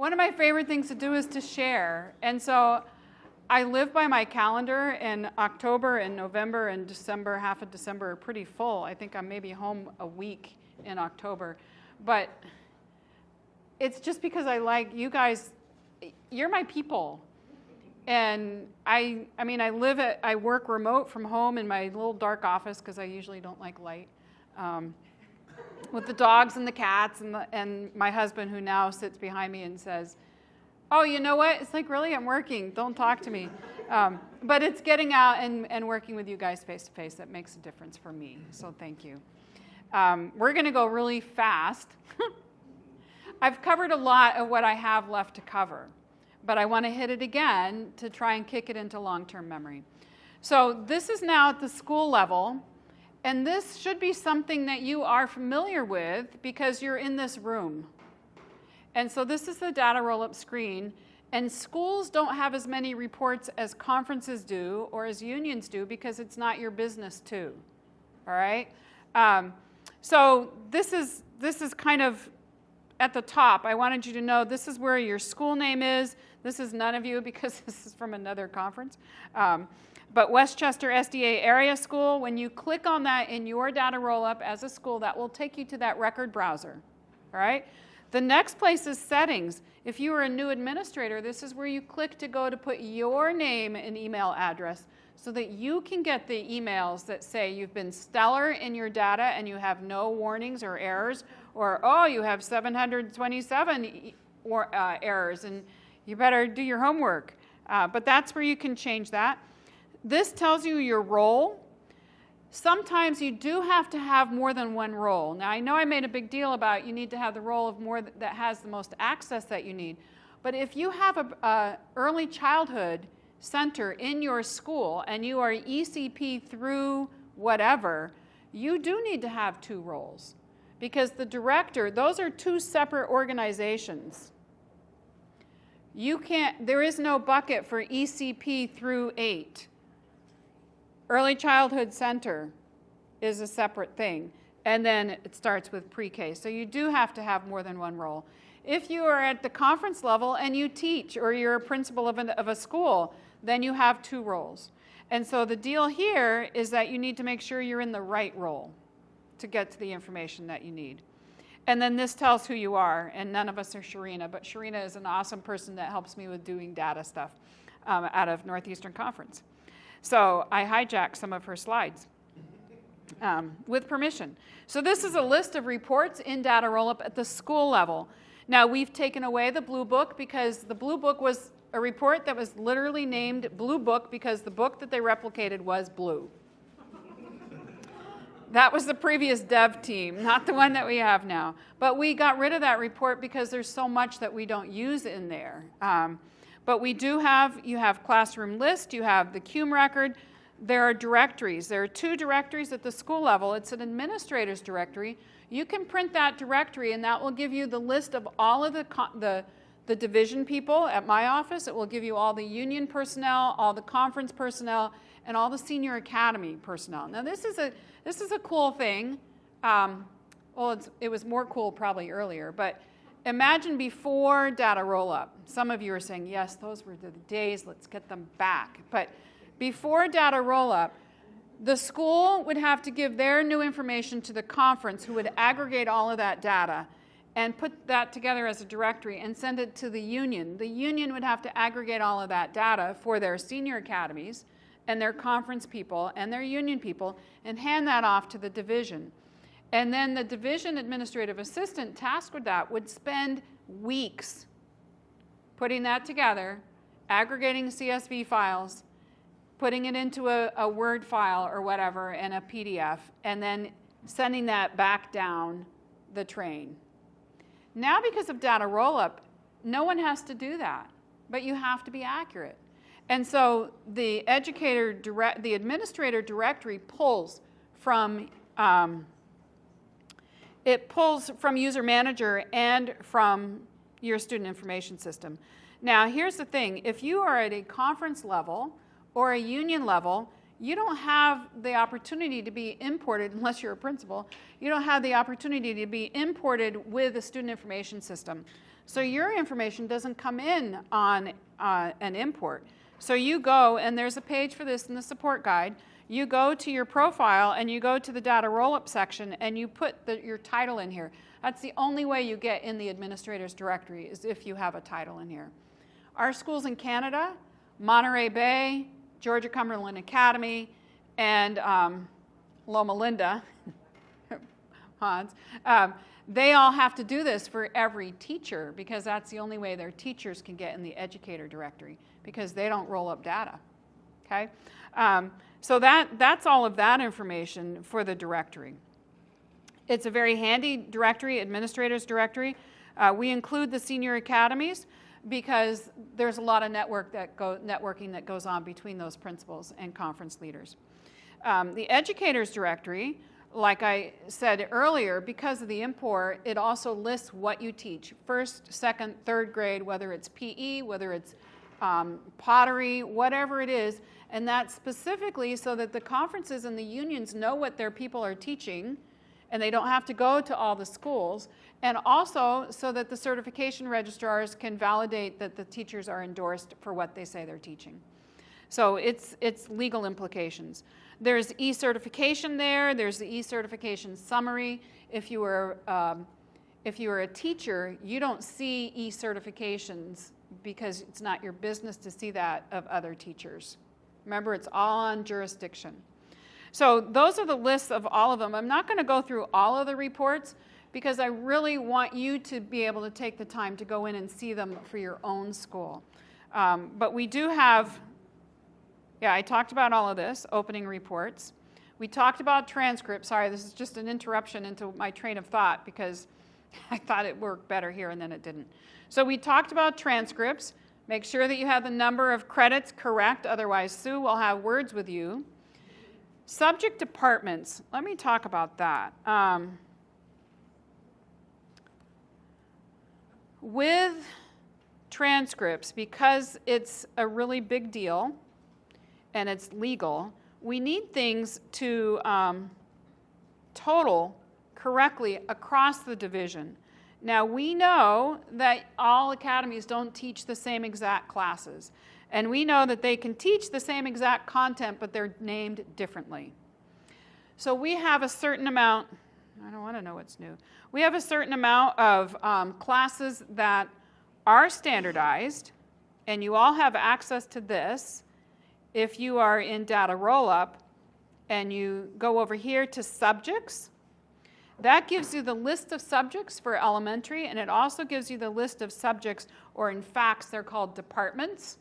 One of my favorite things to do is to share. And so I live by my calendar, and October and November and December, half of December are pretty full. I think I'm maybe home a week in October. But it's just because I like you guys. You're my people. And I work remote from home in my little dark office because I usually don't like light. With the dogs and the cats and my husband, who now sits behind me and says, "Oh, you know what? It's like, really, I'm working. Don't talk to me." But it's getting out and working with you guys face to face that makes a difference for me. So thank you. We're going to go really fast. I've covered a lot of what I have left to cover, but I want to hit it again to try and kick it into long-term memory. So this is now at the school level. And this should be something that you are familiar with because you're in this room. And so this is the data roll-up screen. And schools don't have as many reports as conferences do or as unions do because it's not your business too. All right? So this is kind of at the top. I wanted you to know this is where your school name is. This is none of you because this is from another conference. But Westchester SDA Area School, when you click on that in your data roll-up as a school, that will take you to that record browser, all right? The next place is settings. If you are a new administrator, this is where you click to go to put your name and email address so that you can get the emails that say you've been stellar in your data and you have no warnings or errors, or, oh, you have 727 errors and you better do your homework. But that's where you can change that. This tells you your role. Sometimes you do have to have more than one role. Now, I know I made a big deal about you need to have the role of more that has the most access that you need. But if you have a early childhood center in your school and you are ECP through whatever, you do need to have two roles. Because the director, those are two separate organizations. There is no bucket for ECP through 8. Early Childhood Center is a separate thing, and then it starts with pre-K. So you do have to have more than one role. If you are at the conference level and you teach, or you're a principal of a school, then you have two roles. And so the deal here is that you need to make sure you're in the right role to get to the information that you need. And then this tells who you are, and none of us are Sharina, but Sharina is an awesome person that helps me with doing data stuff out of Northeastern Conference. So I hijacked some of her slides with permission. So this is a list of reports in data roll-up at the school level. Now, we've taken away the Blue Book because the Blue Book was a report that was literally named Blue Book because the book that they replicated was blue. That was the previous dev team, not the one that we have now. But we got rid of that report because there's so much that we don't use in there. But we do you have classroom list, you have the CUME record, there are directories. There are two directories at the school level. It's an administrator's directory. You can print that directory and that will give you the list of all of the division people at my office. It will give you all the union personnel, all the conference personnel, and all the senior academy personnel. Now this is a cool thing. It was more cool probably earlier, but imagine before data roll-up. Some of you are saying, yes, those were the days, let's get them back. But before data roll-up, the school would have to give their new information to the conference, who would aggregate all of that data and put that together as a directory and send it to the union. The union would have to aggregate all of that data for their senior academies and their conference people and their union people and hand that off to the division. And then the division administrative assistant tasked with that would spend weeks putting that together, aggregating CSV files, putting it into a Word file or whatever and a PDF, and then sending that back down the train. Now, because of data roll-up, no one has to do that, but you have to be accurate. And so the administrator directory pulls from user manager and from your student information system. Now, here's the thing. If you are at a conference level or a union level, you don't have the opportunity to be imported, unless you're a principal, you don't have the opportunity to be imported with a student information system. So your information doesn't come in on an import. So you go, and there's a page for this in the support guide, you go to your profile and you go to the data roll-up section and you put your title in here. That's the only way you get in the administrator's directory, is if you have a title in here. Our schools in Canada, Monterey Bay, Georgia Cumberland Academy, and Loma Linda, Hans, they all have to do this for every teacher, because that's the only way their teachers can get in the educator directory, because they don't roll up data. Okay? So that's all of that information for the directory. It's a very handy directory, administrator's directory. We include the senior academies because there's a lot of networking that goes on between those principals and conference leaders. The educator's directory, like I said earlier, because of the import, it also lists what you teach. First, second, third grade, whether it's PE, whether it's pottery, whatever it is, and that's specifically so that the conferences and the unions know what their people are teaching, and they don't have to go to all the schools, and also so that the certification registrars can validate that the teachers are endorsed for what they say they're teaching. So it's legal implications. There's e-certification there. There's the e-certification summary. If you were a teacher, you don't see e-certifications because it's not your business to see that of other teachers. Remember, it's all on jurisdiction. So those are the lists of all of them. I'm not going to go through all of the reports because I really want you to be able to take the time to go in and see them for your own school. But we do have, I talked about all of this, opening reports. We talked about transcripts. Sorry, this is just an interruption into my train of thought because I thought it worked better here and then it didn't. So we talked about transcripts. Make sure that you have the number of credits correct, otherwise Sue will have words with you. Subject departments, let me talk about that. With transcripts, because it's a really big deal and it's legal, we need things to total correctly across the division. Now, we know that all academies don't teach the same exact classes. And we know that they can teach the same exact content, but they're named differently. So we have a certain amount, I don't want to know what's new. We have a certain amount of classes that are standardized, and you all have access to this if you are in data roll-up, and you go over here to subjects. That gives you the list of subjects for elementary, and it also gives you the list of subjects, or in fact, they're called departments,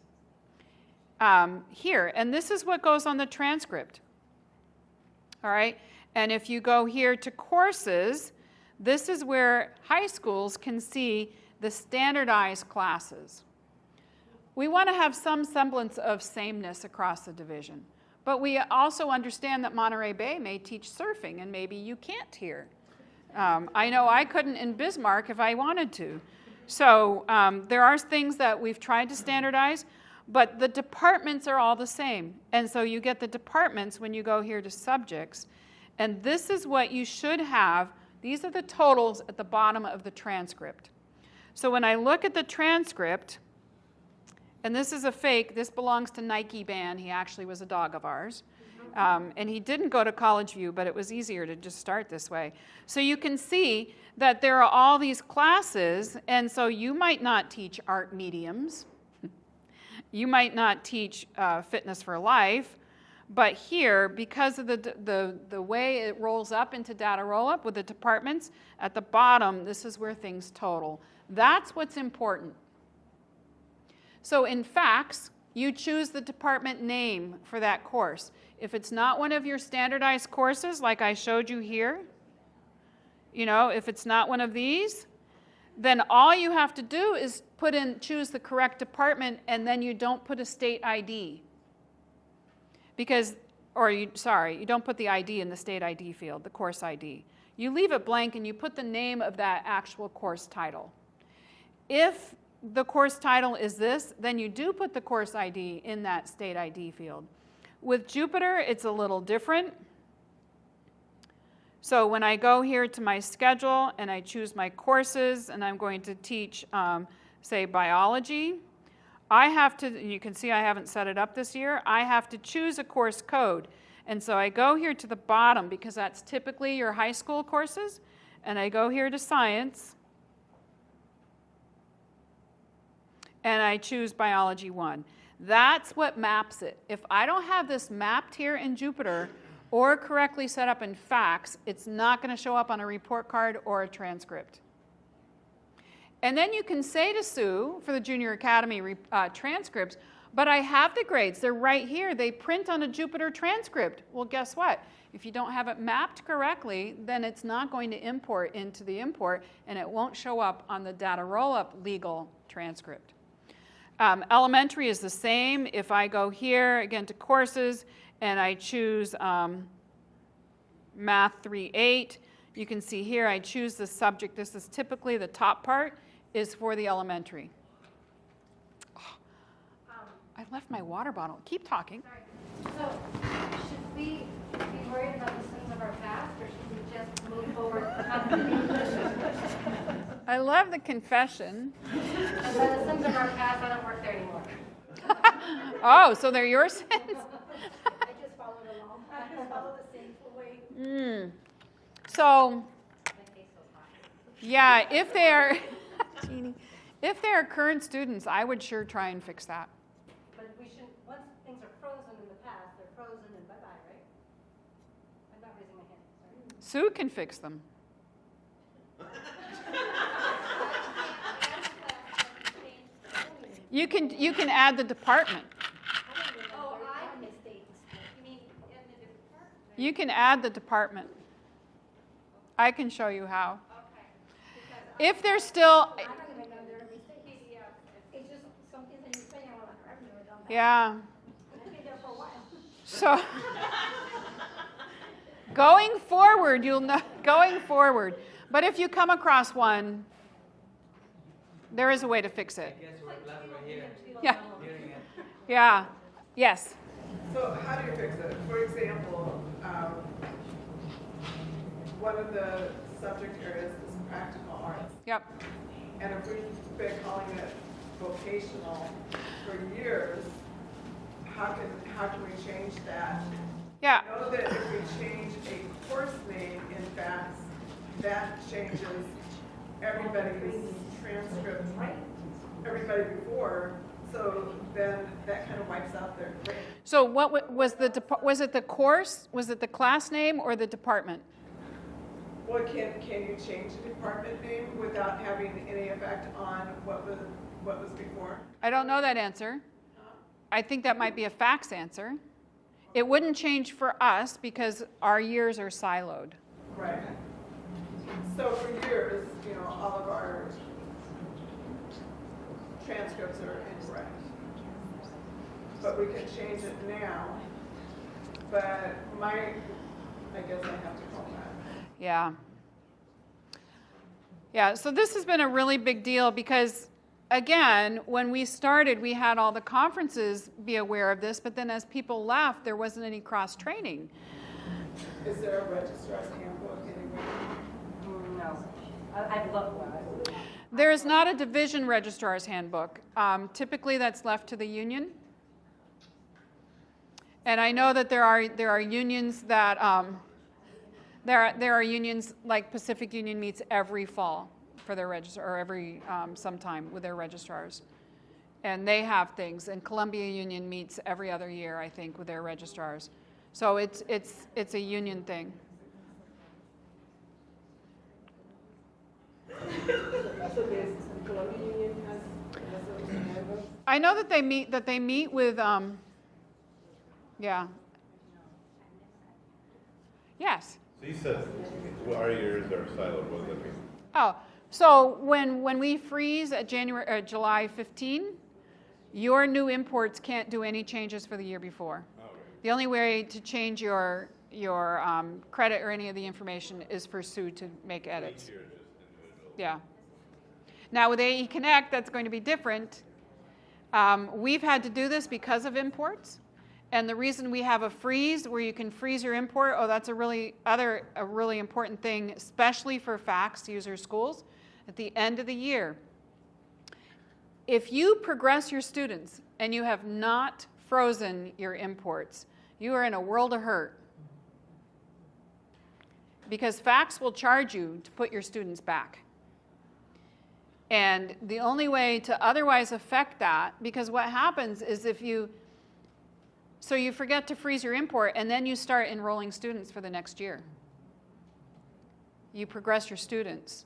here. And this is what goes on the transcript. All right? And if you go here to courses, this is where high schools can see the standardized classes. We want to have some semblance of sameness across the division. But we also understand that Monterey Bay may teach surfing, and maybe you can't here. I know I couldn't in Bismarck if I wanted to. So there are things that we've tried to standardize, but the departments are all the same. And so you get the departments when you go here to subjects. And this is what you should have. These are the totals at the bottom of the transcript. So when I look at the transcript, and this is a fake, this belongs to Nike Ban. He actually was a dog of ours. And he didn't go to College View, but it was easier to just start this way. So you can see that there are all these classes, and so you might not teach art mediums. You might not teach fitness for life. But here, because of the way it rolls up into data roll-up with the departments, at the bottom, this is where things total. That's what's important. So in FACS, you choose the department name for that course. If it's not one of your standardized courses, like I showed you here, if it's not one of these, then all you have to do is choose the correct department, and then you don't put a state ID. You don't put the ID in the state ID field, the course ID. You leave it blank and you put the name of that actual course title. If the course title is this, then you do put the course ID in that state ID field. With Jupiter, it's a little different. So when I go here to my schedule and I choose my courses and I'm going to teach, say, biology, I have to, you can see I haven't set it up this year, I have to choose a course code. And so I go here to the bottom because that's typically your high school courses, and I go here to science, and I choose biology 1. That's what maps it. If I don't have this mapped here in Jupiter or correctly set up in FACS, it's not going to show up on a report card or a transcript. And then you can say to Sue for the Junior Academy transcripts, but I have the grades. They're right here. They print on a Jupiter transcript. Well, guess what? If you don't have it mapped correctly, then it's not going to import into the import, and it won't show up on the data rollup legal transcript. Elementary is the same. If I go here, again, to courses, and I choose Math 3.8, you can see here I choose the subject. This is typically the top part is for the elementary. Oh, I left my water bottle. Keep talking. Sorry. So should we be worried about the sins of our past, or should we just move forward? I love the confession. And by the sins of our past, I don't work there anymore. Oh, so they're your sins? I just followed along. I just followed the sinful way. So, yeah, if they're if they're current students, I would sure try and fix that. But we shouldn't, once things are frozen in the past, they're frozen and bye-bye, right? I'm not raising my hand, sorry. Sue can fix them. You can add the department. Oh, I mistakes. You mean in the department? You can add the department. I can show you how. Okay. If they're still, I don't even know there are mistakes. Yeah. It's just something that you say, and I'm like, I've never done that. yeah. I've been there for a while. So going forward, you'll know going forward. But if you come across one, there is a way to fix it. I guess we're glad we're here. Yeah. Hearing it. Yeah. Yes. So how do you fix it? For example, one of the subject areas is practical arts. Yep. And if we've been calling it vocational for years, how can we change that? Yeah. I know that if we change a course name in FACS, that changes everybody's transcript, everybody before, so then that kind of wipes out their grade. So what was was it the course? Was it the class name or the department? Well, can you change the department name without having any effect on what was before? I don't know that answer. I think that might be a FACS answer. It wouldn't change for us because our years are siloed. Right. So for years, all of our transcripts are incorrect. But we can change it now. But I guess I have to call that. Yeah. Yeah, so this has been a really big deal because, again, when we started, we had all the conferences be aware of this, but then as people left, there wasn't any cross-training. Is there a registrar's handbook anywhere? No. I've looked one. There is not a division registrar's handbook. Typically, that's left to the union. And I know that there are unions that there are unions like Pacific Union meets every fall for their registrar, or every sometime with their registrars, and they have things. And Columbia Union meets every other year, I think, with their registrars. So it's a union thing. So there's Columbia Union has a handbook? I know that they meet with yeah. Yes. So you said our years are siloed. What does that mean? Oh, so when we freeze at July 15, your new imports can't do any changes for the year before. Oh, okay. The only way to change your credit or any of the information is for Sue to make edits. Each year is just individual. Yeah. Now with AE Connect, that's going to be different. We've had to do this because of imports, And the reason we have a freeze where you can freeze your import, that's a really important thing, especially for FACTS user schools, at the end of the year. If you progress your students and you have not frozen your imports, you are in a world of hurt. Because FACTS will charge you to put your students back. And the only way to otherwise affect that, because what happens is so you forget to freeze your import and then you start enrolling students for the next year. You progress your students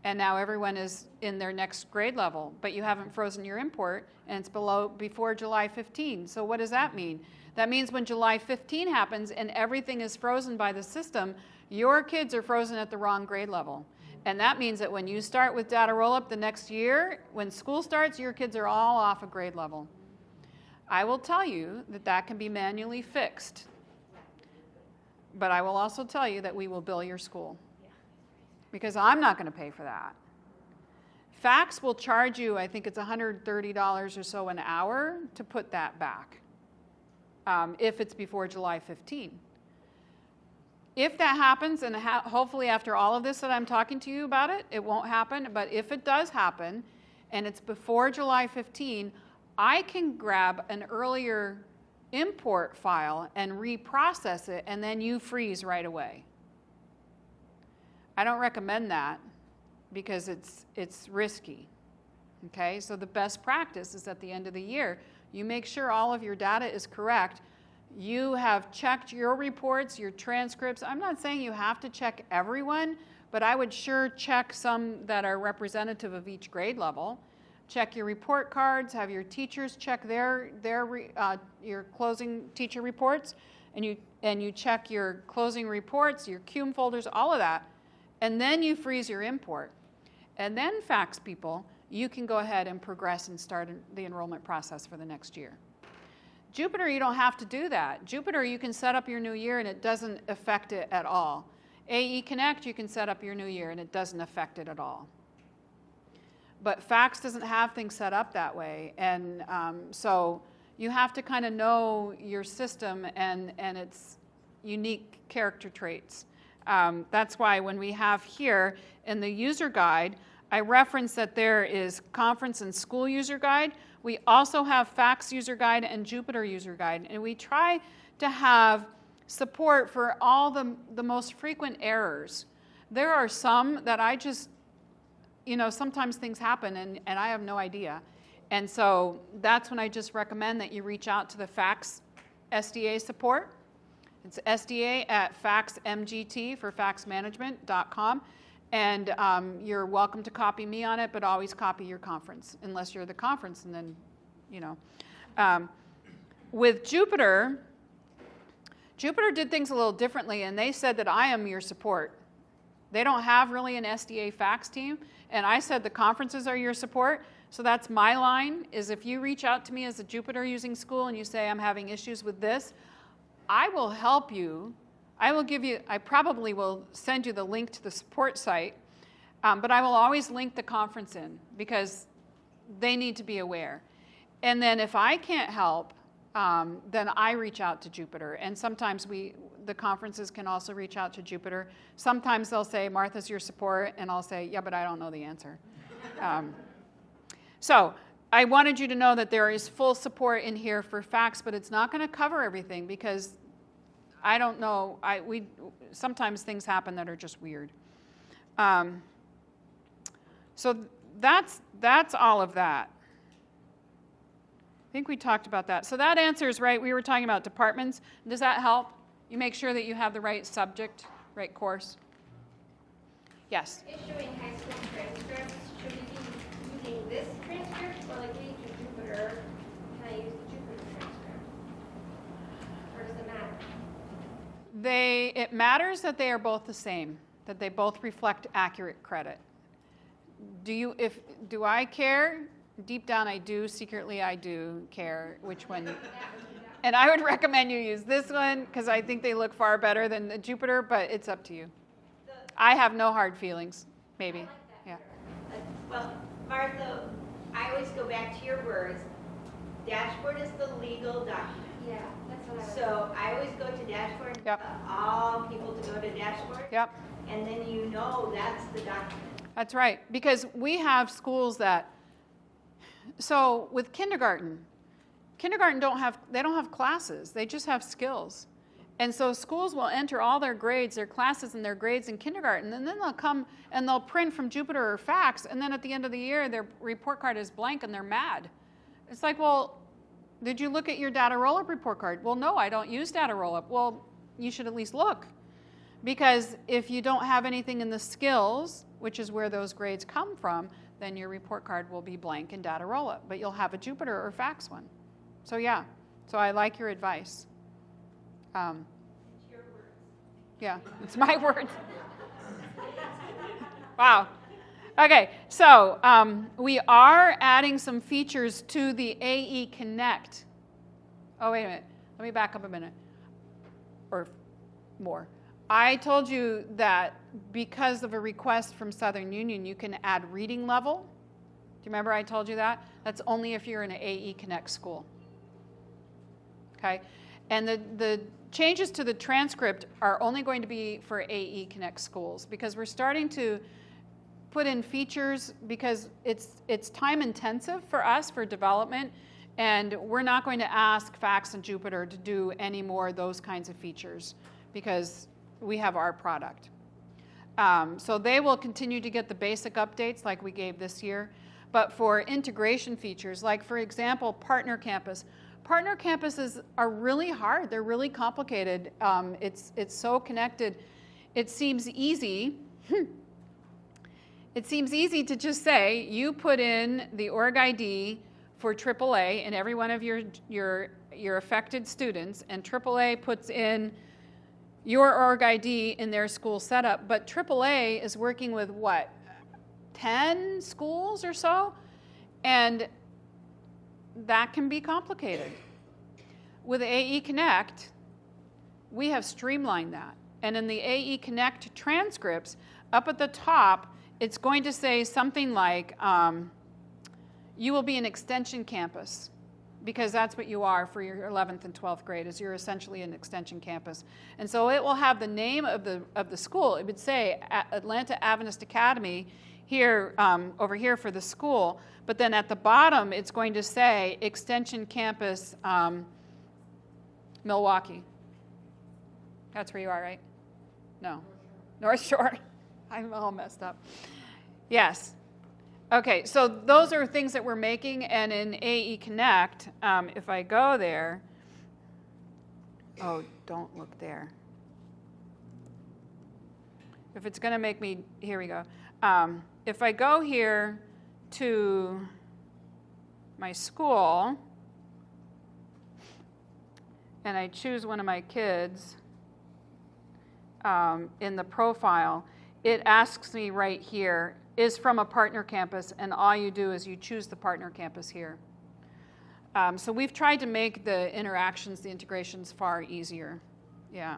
and now everyone is in their next grade level, but you haven't frozen your import and it's before July 15. So what does that mean? That means when July 15 happens and everything is frozen by the system, your kids are frozen at the wrong grade level. And that means that when you start with data roll-up the next year, when school starts, your kids are all off a grade level. I will tell you that that can be manually fixed. But I will also tell you that we will bill your school. Because I'm not going to pay for that. FACTS will charge you, I think it's $130 or so an hour to put that back. If it's before July 15. If that happens, and hopefully after all of this that I'm talking to you about it won't happen, but if it does happen, and it's before July 15, I can grab an earlier import file and reprocess it, and then you freeze right away. I don't recommend that because it's risky. Okay, so the best practice is at the end of the year, you make sure all of your data is correct. You have checked your reports, your transcripts. I'm not saying you have to check everyone, but I would sure check some that are representative of each grade level. Check your report cards, have your teachers check your closing teacher reports, and you check your closing reports, your CUME folders, all of that, and then you freeze your import. And then FACTS people, you can go ahead and progress and start the enrollment process for the next year. Jupyter, you don't have to do that. Jupyter, you can set up your new year and it doesn't affect it at all. AE Connect, you can set up your new year and it doesn't affect it at all. But FACTS doesn't have things set up that way. And so you have to kind of know your system and its unique character traits. That's why when we have here in the user guide, I reference that there is conference and school user guide. We also have FACTS user guide and Jupyter user guide. And we try to have support for all the most frequent errors. There are some that I just, sometimes things happen and I have no idea. And so that's when I just recommend that you reach out to the FACTS SDA support. It's SDA at FACTSMGT for FACTSmanagement.com. And you're welcome to copy me on it, but always copy your conference, unless you're the conference. And then, with Jupyter did things a little differently, and they said that I am your support. They don't have really an SDA FACTS team, and I said the conferences are your support. So that's my line, is if you reach out to me as a Jupyter using school and you say I'm having issues with this, I will help you. I probably will send you the link to the support site, but I will always link the conference in because they need to be aware. And then if I can't help, then I reach out to Jupyter. And sometimes the conferences can also reach out to Jupyter. Sometimes they'll say, Martha's your support, and I'll say, yeah, but I don't know the answer. So I wanted you to know that there is full support in here for FACTS, but it's not going to cover everything because I don't know. Sometimes things happen that are just weird. So that's all of that. I think we talked about that. So that answers right. We were talking about departments. Does that help? You make sure that you have the right subject, right course. Yes. Issuing high school transcripts, should we be using this transcript or like we use Jupyter? Can I use the Jupyter transcript? Or does it matter? It matters that they are both the same, that they both reflect accurate credit. Do I care? Deep down I do, secretly I do care which one. And I would recommend you use this one because I think they look far better than the Jupyter, but it's up to you. I have no hard feelings, maybe. I like that Yeah. better. Well, Martha, I always go back to your words. Dashboard is the legal document. Yeah, that's what I was. So I always go to dashboard. Yep. All people to go to dashboard. Yep. And then you know that's the document. That's right, because we have schools that, so with kindergarten don't have classes, they just have skills. And so schools will enter all their grades, their classes and their grades in kindergarten, and then they'll come and they'll print from Jupyter or fax, and then at the end of the year, their report card is blank and they're mad. It's like, well, did you look at your data roll-up report card? Well, no, I don't use data roll-up. Well, you should at least look. Because if you don't have anything in the skills, which is where those grades come from, then your report card will be blank in data roll-up, but you'll have a Jupyter or fax one. So yeah, so I like your advice. It's your words. Yeah, it's my words. Wow. Okay, so we are adding some features to the AE Connect. Oh, wait a minute. Let me back up a minute. Or more. I told you that because of a request from Southern Union, you can add reading level. Do you remember I told you that? That's only if you're in an AE Connect school. Okay? And the changes to the transcript are only going to be for AE Connect schools because we're starting to put in features because it's time intensive for us for development, and we're not going to ask Fax and Jupyter to do any more of those kinds of features because we have our product. So they will continue to get the basic updates like we gave this year, but for integration features, like for example, Partner Campus. Partner campuses are really hard. They're really complicated. It's so connected. It seems easy. It seems easy to just say you put in the org ID for AAA in every one of your affected students, and AAA puts in your org ID in their school setup. But AAA is working with what, 10 schools or so, and that can be complicated. With AE Connect, we have streamlined that. And in the AE Connect transcripts, up at the top, it's going to say something like, you will be an extension campus, because that's what you are for your 11th and 12th grade, is you're essentially an extension campus. And so it will have the name of the school. It would say Atlanta Adventist Academy here, over here for the school, but then at the bottom, it's going to say Extension Campus Milwaukee. That's where you are, right? No. North Shore. I'm all messed up. Yes. Okay, so those are things that we're making, and in AE Connect, if I go there, oh, don't look there. If it's going to make me, here we go. If I go here to my school, and I choose one of my kids in the profile, it asks me right here, is from a partner campus, and all you do is you choose the partner campus here. So we've tried to make the interactions, the integrations far easier. Yeah.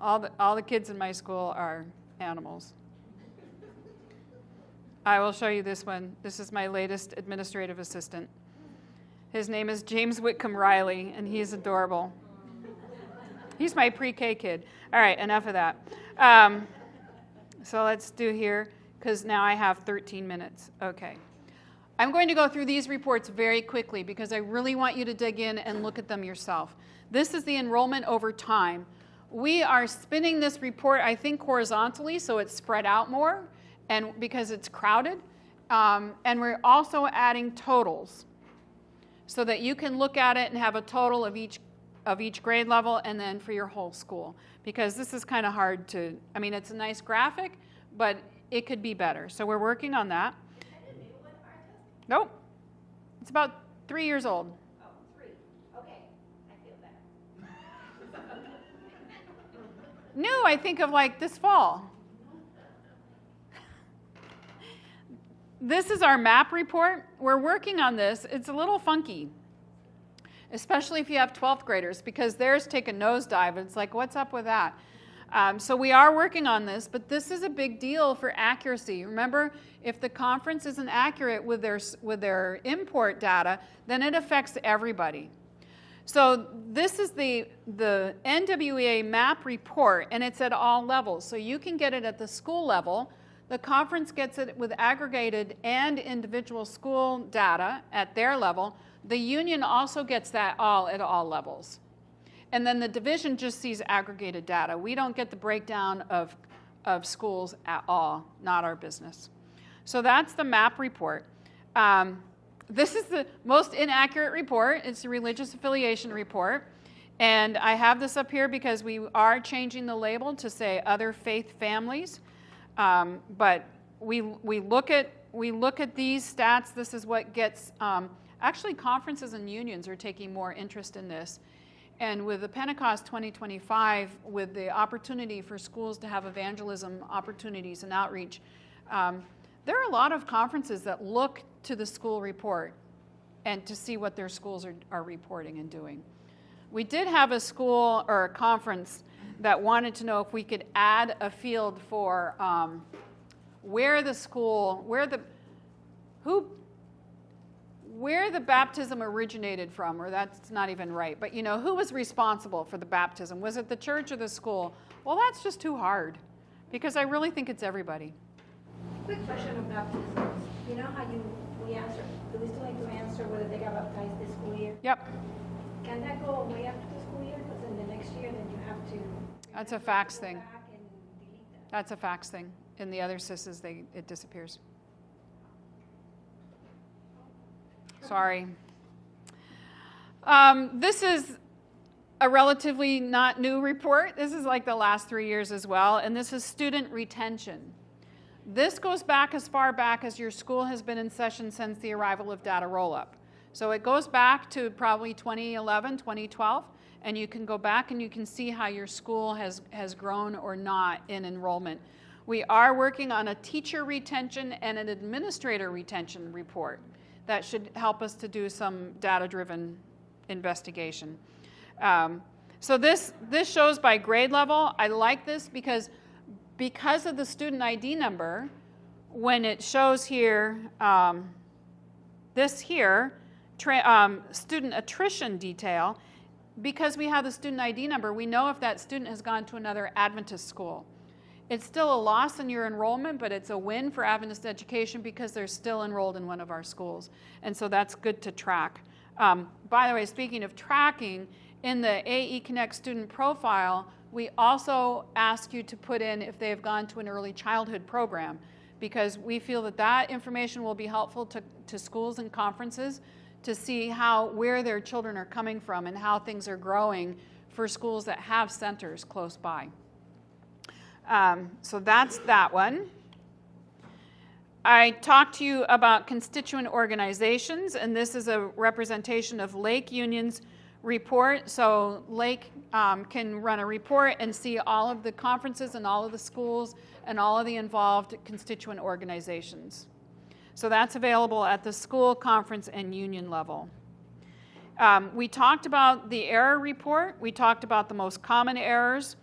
All the kids in my school are animals. I will show you this one. This is my latest administrative assistant. His name is James Whitcomb Riley, and he's adorable. He's my pre-K kid. All right, enough of that. So let's do here, because now I have 13 minutes. Okay. I'm going to go through these reports very quickly because I really want you to dig in and look at them yourself. This is the enrollment over time. We are spinning this report, I think, horizontally, so it's spread out more, and because it's crowded. And we're also adding totals so that you can look at it and have a total of each grade level and then for your whole school. Because this is kind of hard to, I mean, it's a nice graphic, but it could be better. So we're working on that. Is that a new one, Martha? Nope. It's about 3 years old. Oh, 3. Okay, I feel better. New, I think of like this fall. This is our map report. We're working on this. It's a little funky, especially if you have 12th graders, because theirs take a nosedive. It's like, what's up with that? So we are working on this, but this is a big deal for accuracy. Remember, if the conference isn't accurate with their import data, then it affects everybody. So this is the NWEA MAP report, and it's at all levels. So you can get it at the school level. The conference gets it with aggregated and individual school data at their level. The union also gets that all at all levels. And then the division just sees aggregated data. We don't get the breakdown of schools at all, not our business. So that's the MAP report. This is the most inaccurate report. It's the religious affiliation report. And I have this up here because we are changing the label to say other faith families. But we look at these stats. This is what gets, actually conferences and unions are taking more interest in this. And with the Pentecost 2025, with the opportunity for schools to have evangelism opportunities and outreach, there are a lot of conferences that look to the school report and to see what their schools are reporting and doing. We did have a school or a conference that wanted to know if we could add a field for where the baptism originated from, or that's not even right, but who was responsible for the baptism? Was it the church or the school? Well, that's just too hard, because I really think it's everybody. Quick question on baptisms. You know how we answer, do we still need to answer whether they got baptized this school year? Yep, Can that go away after the school year? Because in the next year, then you have to. that's a fax thing. Go back and delete that. That's a fax thing. In the other SISs, it disappears. Sorry. This is a relatively not new report. This is like the last 3 years as well, and this is student retention. This goes back as far back as your school has been in session since the arrival of data roll-up. So it goes back to probably 2011, 2012, and you can go back and you can see how your school has grown or not in enrollment. We are working on a teacher retention and an administrator retention report that should help us to do some data-driven investigation. So this shows by grade level. I like this because of the student ID number, when it shows here, student attrition detail, because we have the student ID number, we know if that student has gone to another Adventist school. It's still a loss in your enrollment, but it's a win for Adventist education because they're still enrolled in one of our schools. And so that's good to track. By the way, speaking of tracking, in the AE Connect student profile, we also ask you to put in if they have gone to an early childhood program, because we feel that information will be helpful to schools and conferences to see where their children are coming from and how things are growing for schools that have centers close by. So that's that one. I talked to you about constituent organizations, and this is a representation of Lake Union's report. So Lake can run a report and see all of the conferences and all of the schools and all of the involved constituent organizations. So that's available at the school, conference, and union level. We talked about the error report. We talked about the most common errors.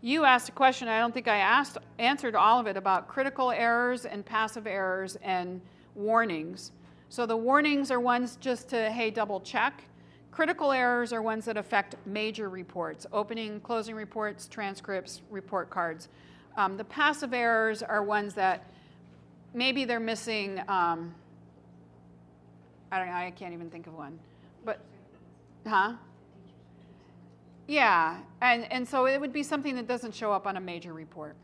You asked a question, I don't think I answered all of it, about critical errors and passive errors and warnings. So the warnings are ones just to, hey, double check. Critical errors are ones that affect major reports, opening, closing reports, transcripts, report cards. The passive errors are ones that maybe they're missing, I don't know, I can't even think of one. But, Yeah, and so it would be something that doesn't show up on a major report,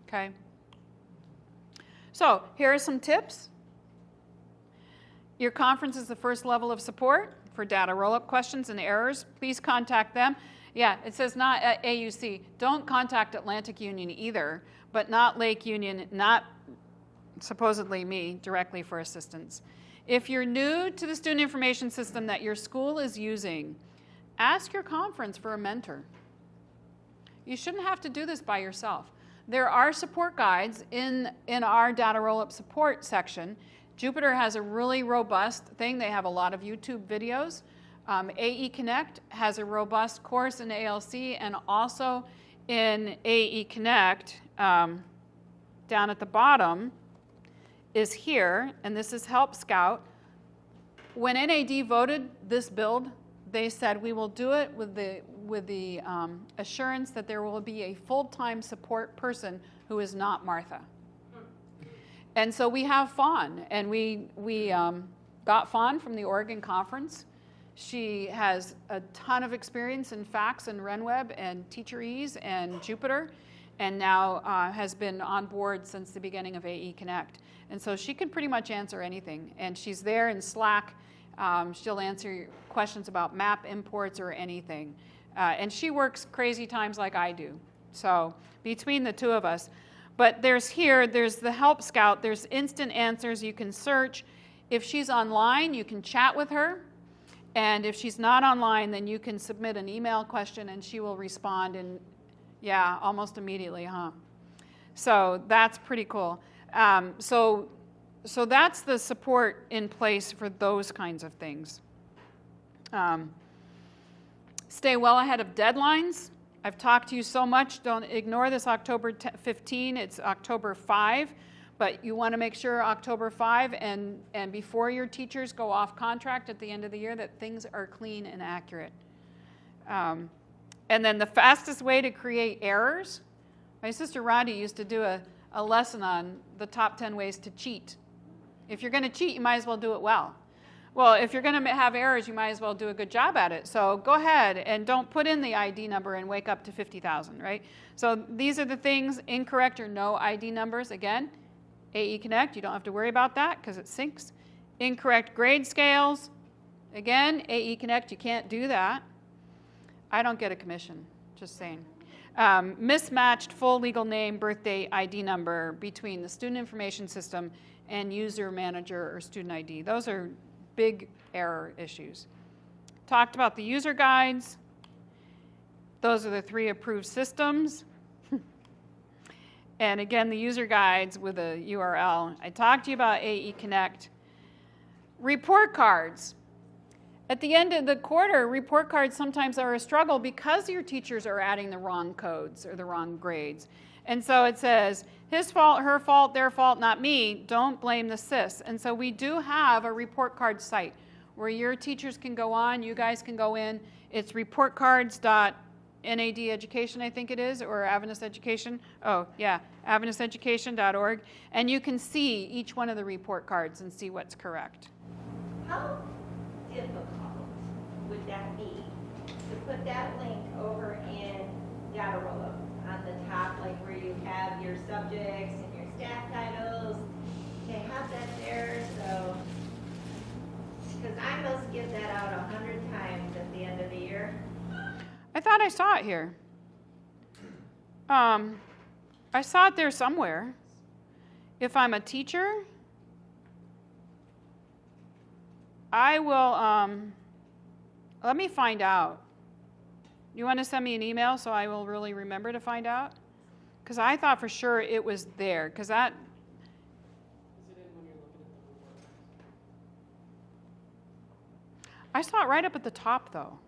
okay? So here are some tips. Your conference is the first level of support for data roll-up questions and errors. Please contact them. Yeah, it says not at AUC. Don't contact Atlantic Union either, but not Lake Union, not supposedly me directly for assistance. If you're new to the student information system that your school is using, ask your conference for a mentor. You shouldn't have to do this by yourself. There are support guides in our data roll-up support section. Jupiter has a really robust thing. They have a lot of YouTube videos. AE Connect has a robust course in ALC, and also in AE Connect, down at the bottom is here, and this is Help Scout. when NAD voted this build, they said we will do it with the assurance that there will be a full-time support person who is not Martha. And so we have Fawn, and we got Fawn from the Oregon Conference. She has a ton of experience in FACS and RenWeb and TeacherEase and Jupyter, and now has been on board since the beginning of AE Connect. And so she can pretty much answer anything. And she's there in Slack. She'll answer questions about map imports or anything. And she works crazy times like I do. So between the two of us. But there's the Help Scout. There's instant answers. You can search. If she's online, you can chat with her. And if she's not online, then you can submit an email question and she will respond in, yeah, almost immediately, huh? So that's pretty cool. So that's the support in place for those kinds of things. Stay well ahead of deadlines. I've talked to you so much. Don't ignore this October 15. It's October 5. But you want to make sure October 5 and before your teachers go off contract at the end of the year that things are clean and accurate. And then the fastest way to create errors, my sister Rhonda used to do a lesson on the top 10 ways to cheat. If you're going to cheat, you might as well do it well. Well, if you're going to have errors, you might as well do a good job at it. So go ahead and don't put in the ID number and wake up to 50,000, right? So these are the things, incorrect or no ID numbers. Again, AE Connect, you don't have to worry about that because it syncs. Incorrect grade scales. Again, AE Connect, you can't do that. I don't get a commission, just saying. Mismatched full legal name, birthday, ID number between the student information system and user manager or student ID. Those are big error issues. Talked about the user guides. Those are the 3 approved systems. And again, the user guides with a URL. I talked to you about AE Connect. Report cards. At the end of the quarter, report cards sometimes are a struggle because your teachers are adding the wrong codes or the wrong grades. And so it says, his fault, her fault, their fault, not me. Don't blame the SIS. And so we do have a report card site where your teachers can go on, you guys can go in. It's reportcards.NAD Education, I think it is, or Adventist Education. Oh, yeah, AdventistEducation.org. And you can see each one of the report cards and see what's correct. How difficult would that be to put that link over in Datarolla on the top, like where you have your subjects and your staff titles? To have that there, so, because I must get that out 100 times at the end of the year. I thought I saw it here. I saw it there somewhere. If I'm a teacher, I will, let me find out. You want to send me an email so I will really remember to find out? Because I thought for sure it was there, because that... I saw it right up at the top, though.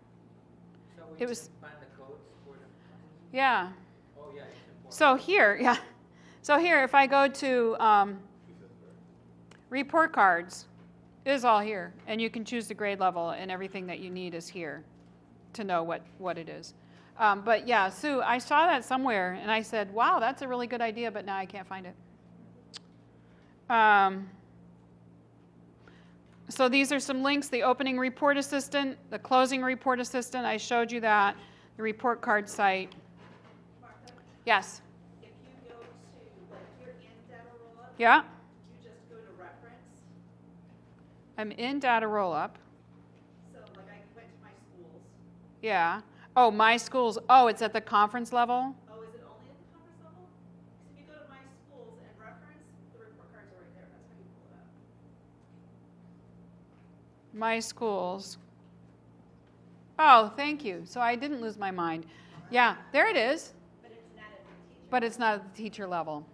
So we It was- just find the codes for the... Yeah. Oh, yeah, it's important. So here, yeah. So here, if I go to report cards, it is all here. And you can choose the grade level, and everything that you need is here to know what it is. But yeah, Sue, I saw that somewhere, and I said, wow, that's a really good idea, but now I can't find it. So these are some links: the opening report assistant, the closing report assistant, I showed you that, the report card site. Martha, Yes? if you go to, like, you're in Datarolla, Yeah? you just go to reference. I'm in Data Rollup. So, like, I went to my schools. Yeah. Oh, my schools. Oh, it's at the conference level? Oh, is it only at the conference level? 'Cause if you go to my schools and reference, the report cards are right there. That's how you pull it up. My schools. Oh, thank you. So I didn't lose my mind. Yeah, there it is. But it's not at the teacher level.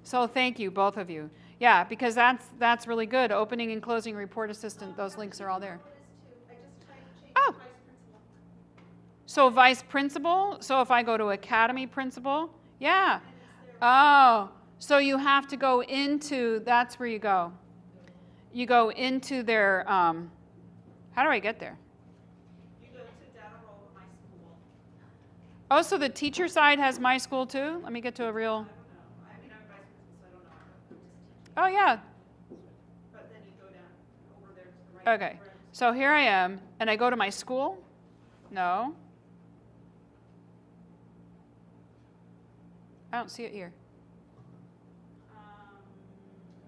So thank you, both of you. Yeah, because that's really good. Opening and closing report assistant, those links are all there. I just tried to change Oh. the vice principal. So vice principal, so if I go to academy principal, yeah. Oh, so you have to go into, that's where you go. you go into their, how do I get there? You go to Data Roll at my school. Oh, so the teacher side has my school too? Let me get to a real, I mean, I'm vice principal, so I don't know. oh yeah, But then you go down over there to the right. okay. So here I am, and I go to my school? No. I don't see it here. Are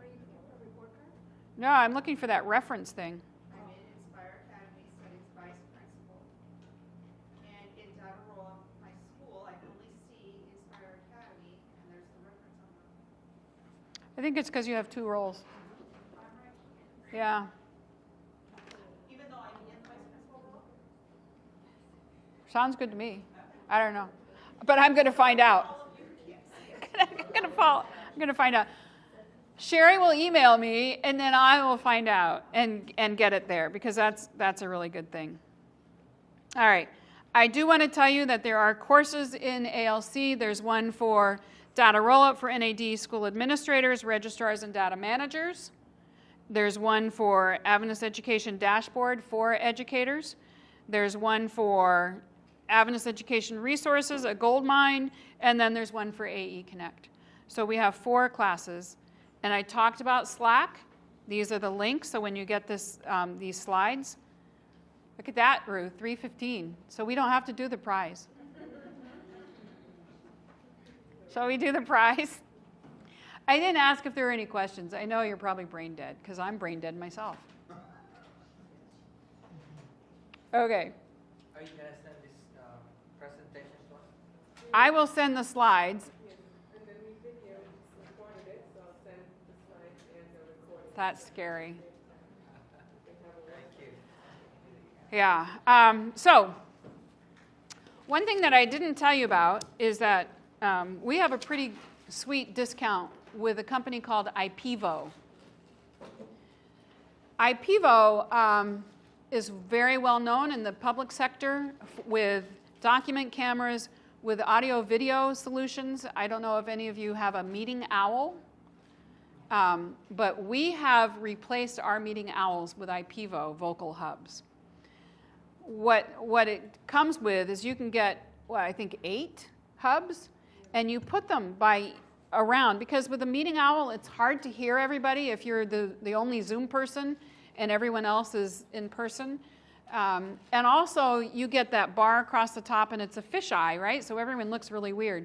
you looking for a report card? No, I'm looking for that reference thing. I'm in Inspire Academy Studies Vice Principal. And in Data Roll, my school, I can only see Inspire Academy, and there's the reference on the. I think it's because you have 2 roles. Yeah. Even though I'm in the vice principal role? Sounds good to me. I don't know. But I'm going to find out. I'm going to find out. Sherry will email me, and then I will find out and get it there, because that's a really good thing. All right. I do want to tell you that there are courses in ALC. There's one for data rollup for NAD school administrators, registrars, and data managers. There's one for Adventist Education Dashboard for educators. There's one for Adventist Education Resources, a gold mine, and then there's one for AE Connect. So we have 4 classes. And I talked about Slack. These are the links, so when you get this, these slides, look at that, Ruth, 3:15. So we don't have to do the prize. Shall we do the prize? I didn't ask if there were any questions. I know you're probably brain dead, because I'm brain dead myself. Okay. Are you gonna send this presentation to us? I will send the slides. And then we video recorded it, so I'll send the slides and the recording. That's scary. Thank you. Yeah. So one thing that I didn't tell you about is that we have a pretty sweet discount with a company called IPEVO. IPEVO is very well known in the public sector with document cameras, with audio-video solutions. I don't know if any of you have a Meeting Owl, but we have replaced our Meeting Owls with IPEVO vocal hubs. What it comes with is you can get, I think 8 hubs, and you put them around, because with a Meeting Owl, it's hard to hear everybody if you're the only Zoom person and everyone else is in person. And also, you get that bar across the top, and it's a fisheye, right? So everyone looks really weird.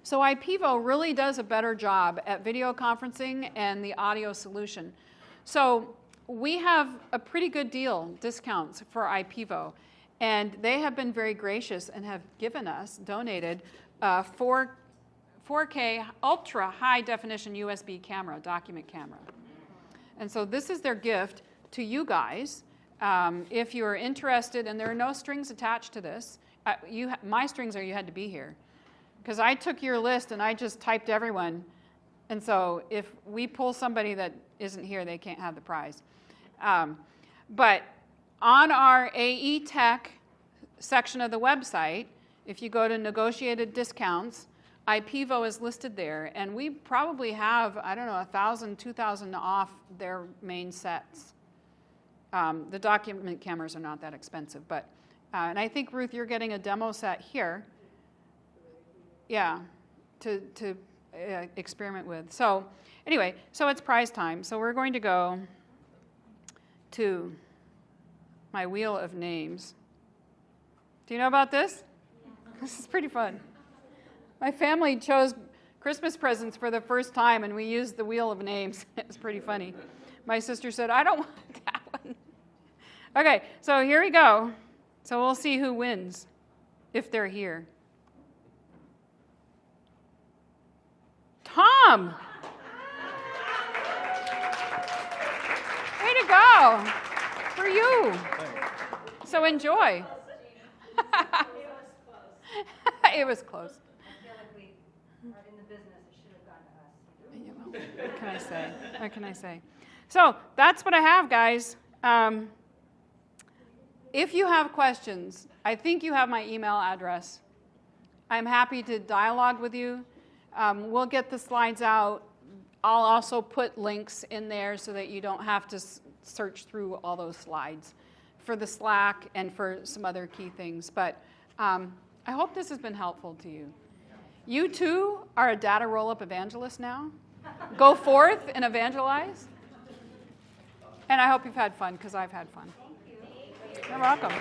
So IPEVO really does a better job at video conferencing and the audio solution. So we have a pretty good deal, discounts for IPEVO. And they have been very gracious and have donated 4K ultra high definition USB camera, document camera. And so this is their gift to you guys. If you're interested, and there are no strings attached to this, my strings are you had to be here. Because I took your list and I just typed everyone. And so if we pull somebody that isn't here, they can't have the prize. But on our AE Tech section of the website, if you go to negotiated discounts, IPEVO is listed there. And we probably have, 1,000, 2,000 off their main sets. The document cameras are not that expensive, but, and I think, Ruth, you're getting a demo set here. Yeah, to experiment with. So anyway, so it's prize time. So we're going to go to my wheel of names. Do you know about this? This is pretty fun. My family chose Christmas presents for the first time, and we used the wheel of names. It's pretty funny. My sister said, I don't want that one. Okay, so here we go. So we'll see who wins, if they're here. Tom! Way to go! For you. So enjoy. It was close. I feel like we are in the business, it should have gone to us. What can I say? What can I say? So that's what I have, guys. If you have questions, I think you have my email address. I'm happy to dialogue with you. We'll get the slides out I'll also put links in there so that you don't have to search through all those slides for the Slack and for some other key things. But I hope this has been helpful to you. You too are a data roll-up evangelist now. Go forth and evangelize. And I hope you've had fun, because I've had fun. Thank you. You're welcome.